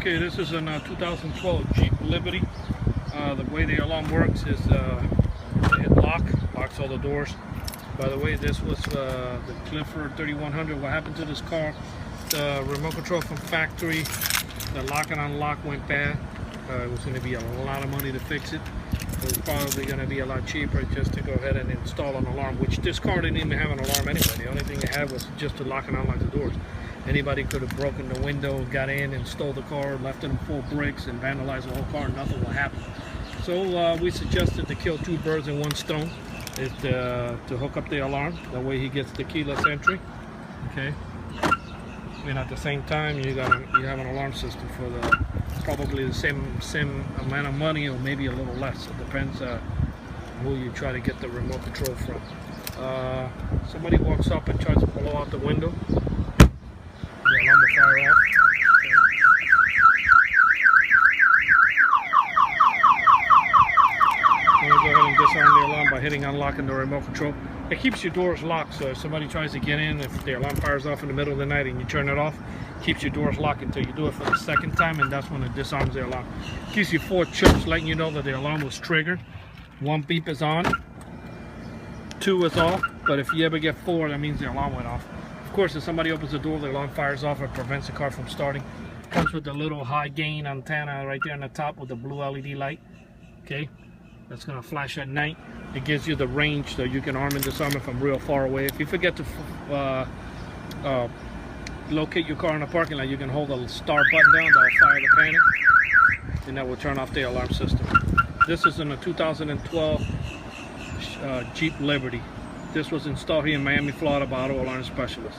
Okay, this is a 2012 Jeep Liberty. The way the alarm works is it locks all the doors. By the way, this was the Clifford 3100. What happened to this car? The remote control from factory, the lock and unlock went bad. It was going to be a lot of money to fix it. It was probably going to be a lot cheaper just to go ahead and install an alarm, which this car didn't even have an alarm anyway. The only thing it had was just to lock and unlock the doors. Anybody could have broken the window, got in and stole the car, left it in full bricks and vandalized the whole car, and nothing will happen. So we suggested to kill two birds in one stone, is to hook up the alarm. That way he gets the keyless entry. Okay. And at the same time, you have an alarm system for probably the same amount of money, or maybe a little less. It depends who you try to get the remote control from. Somebody walks up and tries to blow out the window. The alarm will fire off. Okay. I'm going to go ahead and disarm the alarm by hitting unlock and the remote control. It keeps your doors locked, so if somebody tries to get in, if the alarm fires off in the middle of the night and you turn it off, it keeps your doors locked until you do it for the second time, and that's when it disarms the alarm. It gives you 4 chips letting you know that the alarm was triggered. 1 beep is on, 2 is off, but if you ever get 4, that means the alarm went off. Of course, if somebody opens the door, the alarm fires off, it prevents the car from starting. It comes with the little high gain antenna right there on the top with the blue LED light. Okay, that's going to flash at night. It gives you the range so you can arm and disarm it from real far away. If you forget to locate your car in a parking lot, you can hold the start button down, that'll fire the panic, and that will turn off the alarm system. This is in a 2012 Jeep Liberty. This was installed here in Miami, Florida by Auto Alarm Specialist.